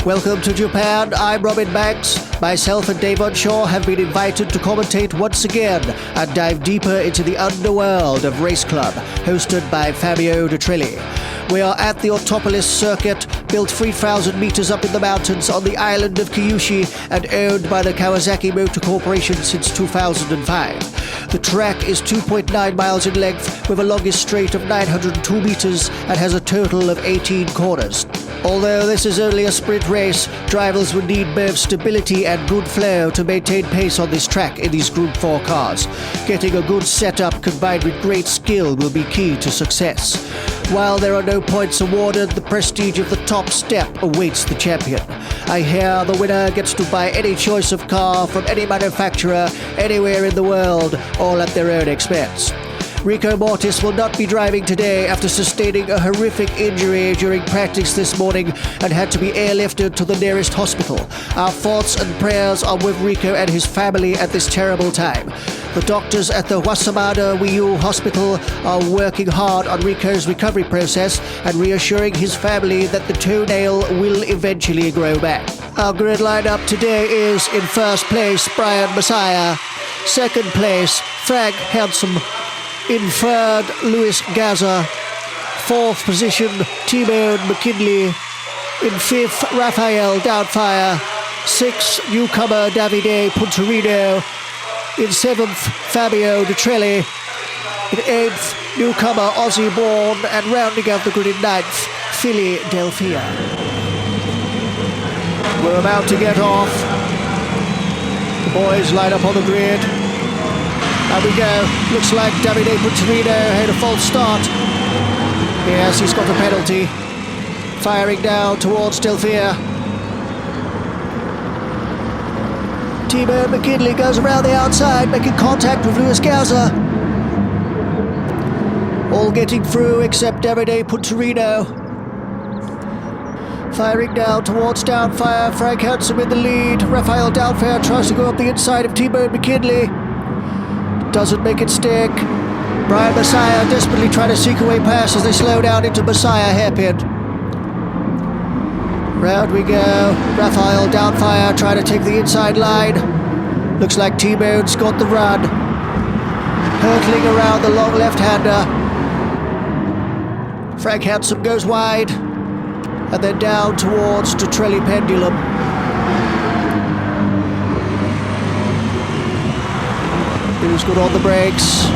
Welcome to Japan, I'm Robin Banks. Myself and Dave Unshaw have been invited to commentate once again and dive deeper into the underworld of Race Club, hosted by Fabio De Trilli. We are at the Autopolis circuit, built 3,000 meters up in the mountains on the island of Kyushu and owned by the Kawasaki Motor Corporation since 2005. The track is 2.9 miles in length with a longest straight of 902 meters and has a total of 18 corners. Although this is only a sprint race, drivers will need both stability and good flow to maintain pace on this track in these Group 4 cars. Getting a good setup combined with great skill will be key to success. While there are no points awarded, the prestige of the top step awaits the champion. I hear the winner gets to buy any choice of car from any manufacturer anywhere in the world, all at their own expense. Rico Mortis will not be driving today after sustaining a horrific injury during practice this morning and had to be airlifted to the nearest hospital. Our thoughts and prayers are with Rico and his family at this terrible time. The doctors at the Wasamada Wii Hospital are working hard on Rico's recovery process and reassuring his family that the toenail will eventually grow back. Our grid lineup today is: in first place, Brian Messiah; second place, Frank Hansen; in third, Luis Gaza; fourth position, T-Bone McKinley; in fifth, Rafael Doubtfire; sixth, newcomer Davide Puntorino; in seventh, Fabio De Trilli; in eighth, newcomer Ozzy Bourne; and rounding out the grid in ninth, Philly Delphia. We're about to get off. The boys line up on the grid. There we go. Looks like Davide Puntorino had a false start. Yes, he's got a penalty. Firing now towards Delphia. T-Bone McKinley goes around the outside, making contact with Luis Gaza. All getting through except Davide Puntorino. Firing down towards Doubtfire. Frank Hansen in the lead. Rafael Doubtfire tries to go up the inside of T-Bone McKinley. Doesn't make it stick. Brian Messiah desperately trying to seek away past as they slow down into Messiah hairpin. Round we go. Rafael Doubtfire trying to take the inside line. Looks like T-Bone's got the run. Hurtling around the long left-hander. Frank Hansen goes wide. And then down towards De Trilli Pendulum. He was good on the brakes.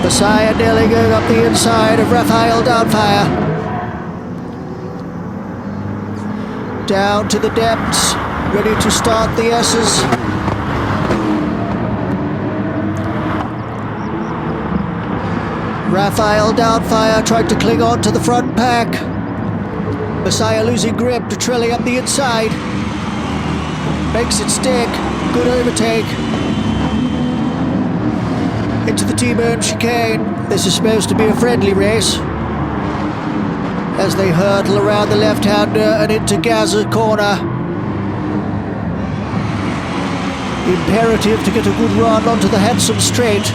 Messiah nearly going up the inside of Rafael Doubtfire. Down to the depths, ready to start the S's. Rafael Doubtfire tried to cling on to the front pack. Messiah losing grip, De Trilli up the inside. Makes it stick, good overtake. Into the T-Bone chicane. This is supposed to be a friendly race. As they hurtle around the left-hander and into Gaza corner. Imperative to get a good run onto the Hansen straight.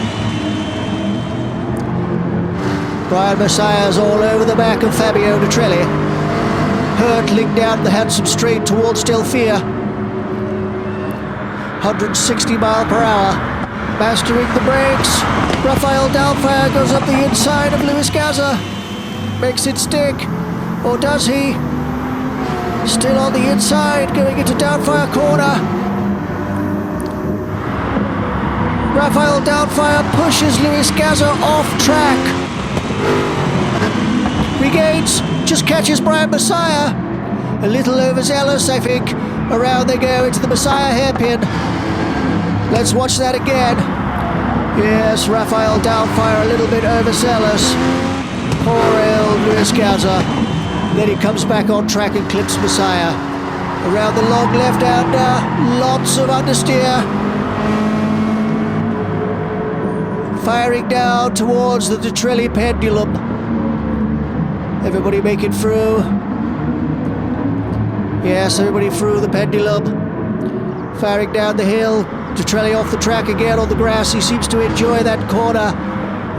Brian Messiah's all over the back of Fabio De Trilli. Hurtling down the Hansen straight towards Delphia. 160 miles per hour. Mastering the brakes. Rafael Doubtfire goes up the inside of Luis Gaza. Makes it stick. Or does he? Still on the inside, going into Doubtfire corner. Rafael Doubtfire pushes Luis Gaza off track. Regains, just catches Brian Messiah. A little overzealous, I think. Around they go into the Messiah hairpin. Let's watch that again. Yes, Rafael Doubtfire a little bit overzealous. Poor old Luis Gaza. Then he comes back on track and clips Messiah. Around the long left-hander, lots of understeer. Firing down towards the De Trilli Pendulum. Everybody make it through. Yes, everybody through the Pendulum. Firing down the hill. De Trilli off the track again on the grass. He seems to enjoy that corner.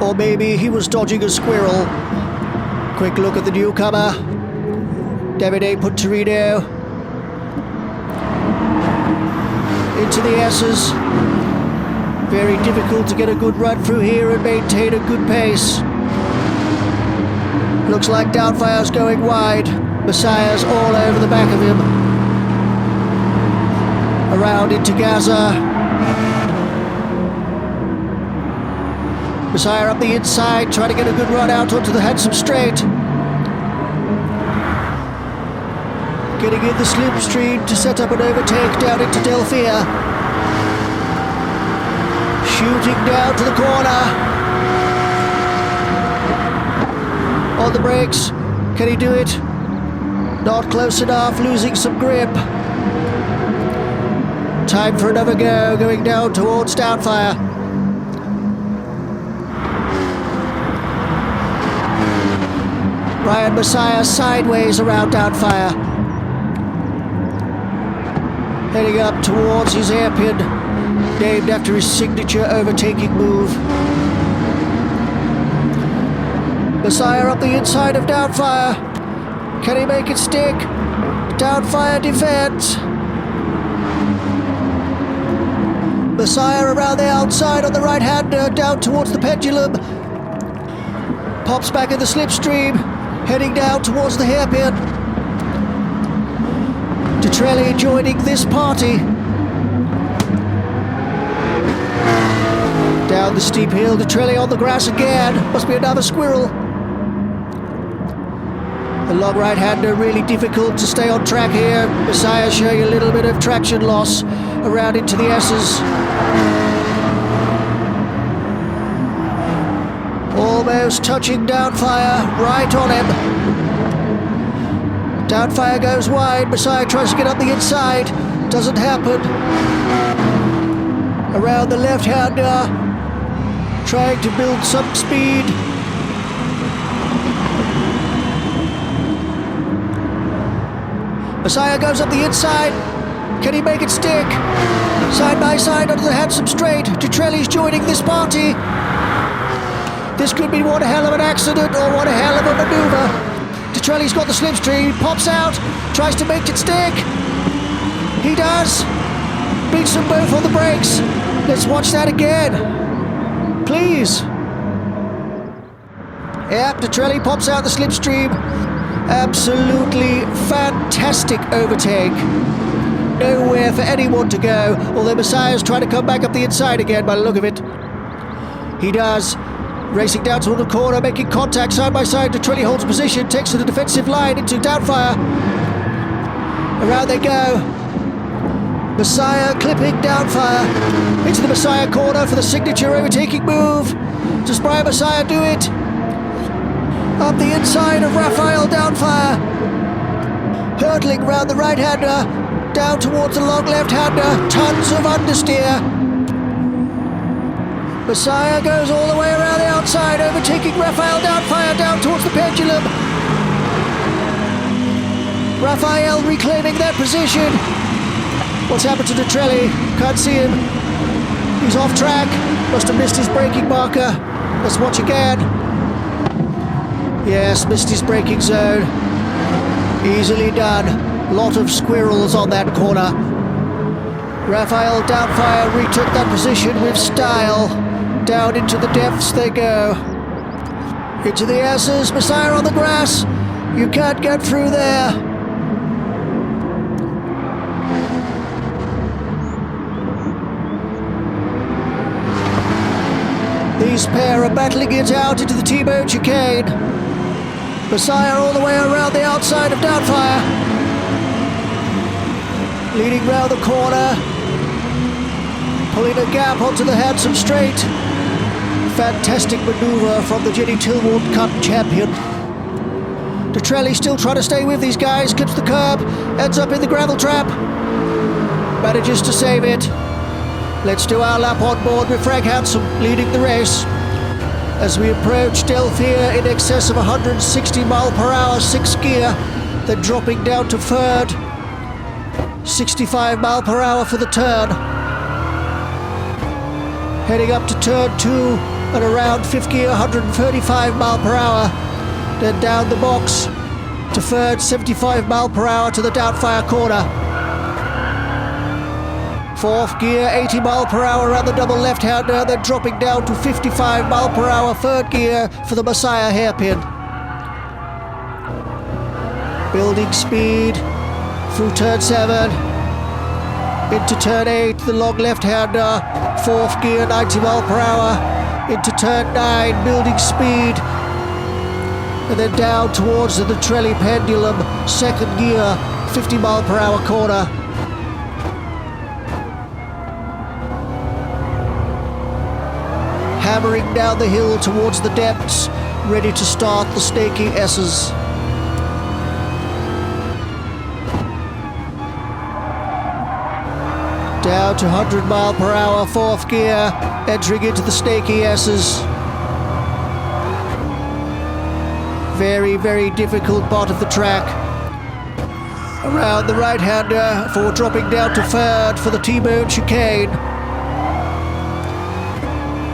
Or maybe he was dodging a squirrel. Quick look at the newcomer. Davide Puntorino. into the S's. Very difficult to get a good run through here and maintain a good pace. Looks like Doubtfire's going wide. Messiah's all over the back of him. Around into Gaza. Messiah up the inside, trying to get a good run out onto the handsome straight. Getting in the slipstream to set up an overtake down into Delphia. Shooting down to the corner. On the brakes. Can he do it? Not close enough, losing some grip. Time for another go, going down towards Doubtfire. Brian Messiah sideways around Doubtfire. Heading up towards his hairpin, named after his signature overtaking move. Messiah up the inside of Doubtfire. Can he make it stick? Doubtfire defends. Messiah around the outside on the right-hander, down towards the pendulum. Pops back in the slipstream, heading down towards the hairpin. Detrelli joining this party. Down the steep hill, Detrelli on the grass again. Must be another squirrel. The long right-hander really difficult to stay on track here. Messiah showing a little bit of traction loss around into the S's. Almost touching Doubtfire, right on him. Doubtfire goes wide, Messiah tries to get up the inside, doesn't happen. Around the left-hander, trying to build some speed. Messiah goes up the inside. Can he make it stick? Side by side onto the handsome straight. Detrelli's joining this party. This could be one hell of an accident or one hell of a maneuver. Detrelli's got the slipstream, pops out, tries to make it stick. He does. Beats them both on the brakes. Let's watch that again. Please. Yep, Detrelli pops out the slipstream. Absolutely fantastic overtake. Nowhere for anyone to go, although Messiah's trying to come back up the inside again by the look of it. He does. Racing down toward the corner, making contact side by side. Detrelli holds position, takes to the defensive line into Doubtfire. Around they go. Messiah clipping Doubtfire. Into the Messiah corner for the signature overtaking move. Does Brian Messiah do it? Up the inside of Raphael Doubtfire. Hurtling round the right-hander. Down towards the long left-hander. Tons of understeer. Messiah goes all the way around the outside, overtaking Raphael Doubtfire down towards the pendulum. Raphael reclaiming that position. What's happened to Detrelli? Can't see him. He's off track. Must have missed his braking marker. Let's watch again. Yes, missed his braking zone. Easily done. Lot of squirrels on that corner. Raphael Doubtfire retook that position with style. Down into the depths they go. Into the S's, Messiah on the grass. You can't get through there. These pair are battling it out into the T-bone chicane. Messiah all the way around the outside of Doubtfire. Leading round the corner. Pulling a gap onto the handsome straight. Fantastic manoeuvre from the Jenny Tilward Cup champion. Detrelli still trying to stay with these guys, clips the curb, ends up in the gravel trap. Manages to save it. Let's do our lap on board with Frank Hansen leading the race. As we approach Delphia in excess of 160 mile per hour, 6th gear, then dropping down to 3rd. 65 mile per hour for the turn. Heading up to turn 2 at around 5th gear, 135 mile per hour. Then down the box to 3rd, 75 mile per hour to the Doubtfire corner. Fourth gear, 80 mile per hour around the double left-hander, then dropping down to 55 mile per hour third gear for the Messiah hairpin. Building speed through turn 7. Into turn 8, the long left-hander. Fourth gear, 90 mile per hour. Into turn 9, building speed. And then down towards the Trelli pendulum. Second gear, 50 mile per hour corner. Hammering down the hill towards the depths, ready to start the snaky S's. Down to 100 mile per hour, fourth gear, entering into the snaky S's. Very, very difficult part of the track. Around the right-hander for dropping down to third for the T-bone chicane.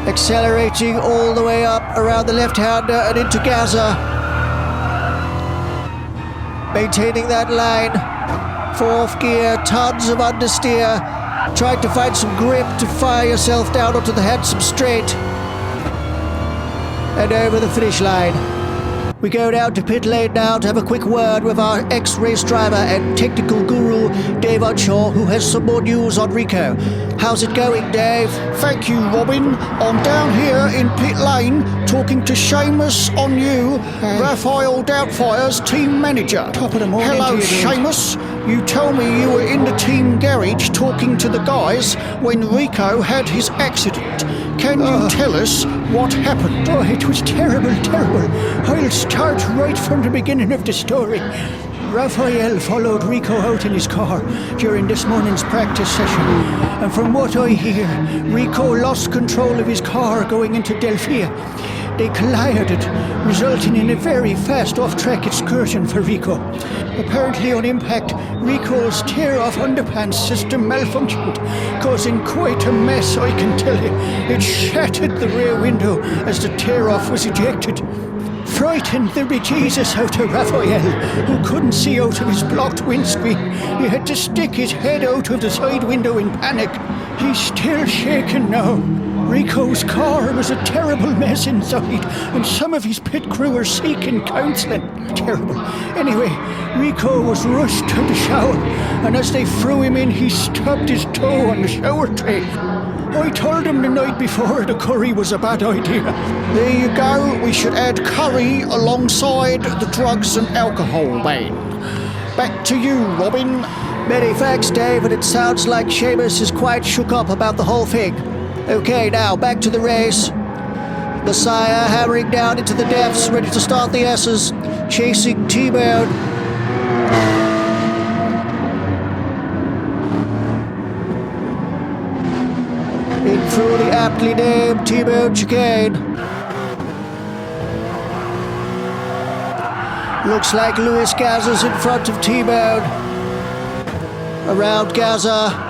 Accelerating all the way up around the left-hander and into Gaza. Maintaining that line. Fourth gear, tons of understeer. Trying to find some grip to fire yourself down onto the handsome straight. And over the finish line. We go down to pit lane now to have a quick word with our ex-race driver and technical guru, Dave Unshaw, who has some more news on Rico. How's it going, Dave? Thank you, Robin. I'm down here in pit lane talking to Seamus on you, Raphael Doubtfire's team manager. Top of the morning. Hello, to you, Dave. Seamus. You tell me you were in the team garage talking to the guys when Rico had his accident. Can you tell us what happened? Oh, it was terrible, terrible. I'll start right from the beginning of the story. Raphael followed Rico out in his car during this morning's practice session. And from what I hear, Rico lost control of his car going into Delphia. They collided, resulting in a very fast off-track excursion for Rico. Apparently on impact, Rico's tear-off underpants system malfunctioned, causing quite a mess, I can tell you. It shattered the rear window as the tear-off was ejected. Frightened the bejesus out of Raphael, who couldn't see out of his blocked windscreen. He had to stick his head out of the side window in panic. He's still shaken now. Rico's car was a terrible mess inside, and some of his pit crew are seeking counselling. Terrible. Anyway, Rico was rushed to the shower, and as they threw him in, he stubbed his toe on the shower tray. I told him the night before the curry was a bad idea. There you go. We should add curry alongside the drugs and alcohol ban. Back to you, Robin. Many thanks, Dave, and it sounds like Seamus is quite shook up about the whole thing. Okay, now back to the race. Messiah hammering down into the depths, ready to start the S's, chasing T-Bone. In through the aptly named T-Bone chicane. Looks like Luis Gaza's in front of T-Bone. Around Gaza.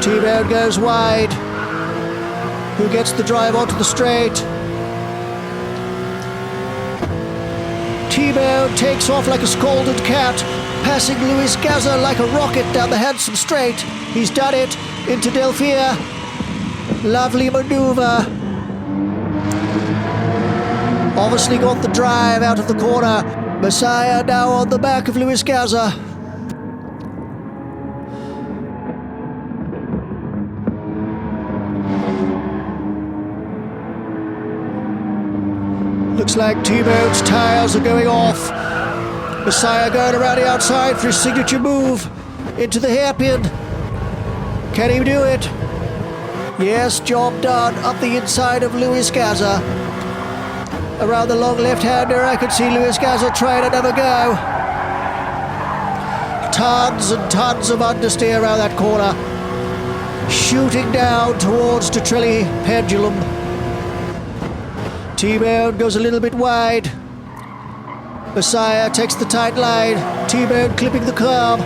T-Bone goes wide. Who gets the drive onto the straight? T-Bone takes off like a scalded cat, passing Luis Gaza like a rocket down the handsome straight. He's done it into Delphia. Lovely maneuver. Obviously got the drive out of the corner. Messiah now on the back of Luis Gaza. Looks like T-Bone's tires are going off. Messiah going around the outside for his signature move. Into the hairpin. Can he do it? Yes, job done. Up the inside of Luis Gaza. Around the long left-hander, I can see Luis Gaza trying another go. Tons and tons of understeer around that corner. Shooting down towards the Trelli pendulum. T-Bone goes a little bit wide. Messiah takes the tight line. T-Bone clipping the curb.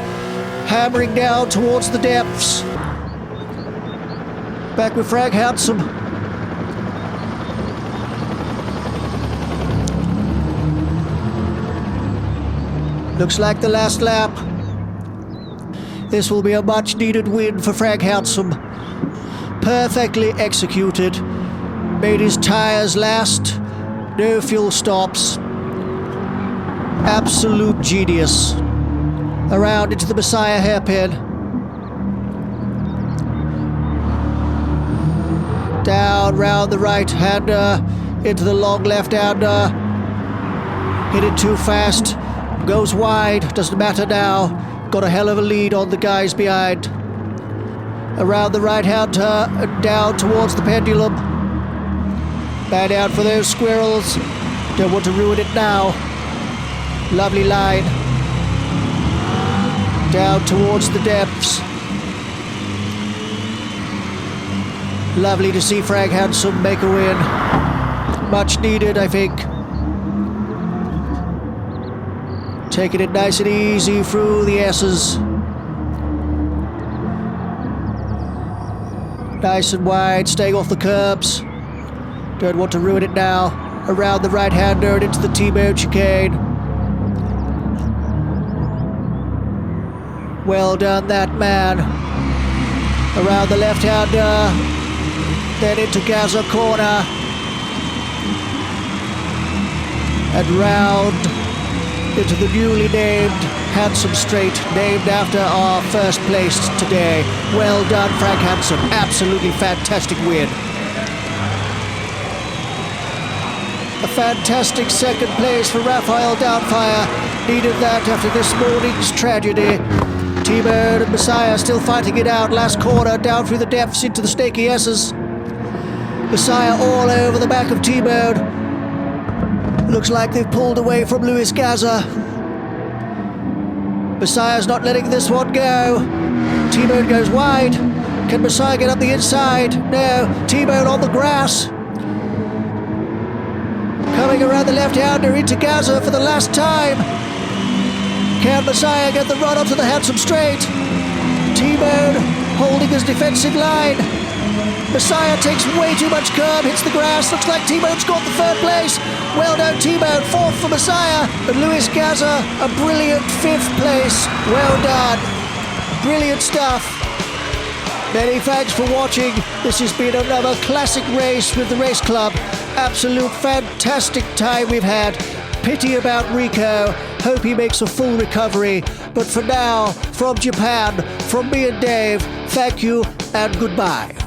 Hammering down towards the depths. Back with Frank Handsome. Looks like the last lap. This will be a much-needed win for Frank Handsome. Perfectly executed. Made his tires last. No fuel stops. Absolute genius. Around into the Messiah hairpin. Down round the right-hander. Into the long left-hander. Hit it too fast. Goes wide. Doesn't matter now. Got a hell of a lead on the guys behind. Around the right-hander and down towards the pendulum. Bad out for those squirrels. Don't want to ruin it now. Lovely line. Down towards the depths. Lovely to see Frank Handsome make a win. Much needed, I think. Taking it nice and easy through the S's. Nice and wide, staying off the curbs. Don't want to ruin it now. Around the right-hander and into the T-bone chicane. Well done, that man. Around the left-hander. Then into Gaza corner. And round into the newly named Handsome Straight, named after our first place today. Well done, Frank Handsome. Absolutely fantastic win. A fantastic second place for Raphael Doubtfire. Needed that after this morning's tragedy. T-Bird and Messiah still fighting it out. Last corner, down through the depths into the snaky S's. Messiah all over the back of T-Bird. Looks like they've pulled away from Luis Gaza. Messiah's not letting this one go. T-Bone goes wide. Can Messiah get up the inside? No. T-Bone on the grass. Coming around the left-hander into Gaza for the last time. Can Messiah get the run onto the Handsome Straight? T-Bone holding his defensive line. Messiah takes way too much curb, hits the grass. Looks like T-Bone's got the third place. Well done, T-Bone. Fourth for Messiah. And Luis Gaza, a brilliant fifth place. Well done. Brilliant stuff. Many thanks for watching. This has been another classic race with the race club. Absolute fantastic time we've had. Pity about Rico. Hope he makes a full recovery. But for now, from Japan, from me and Dave, thank you and goodbye.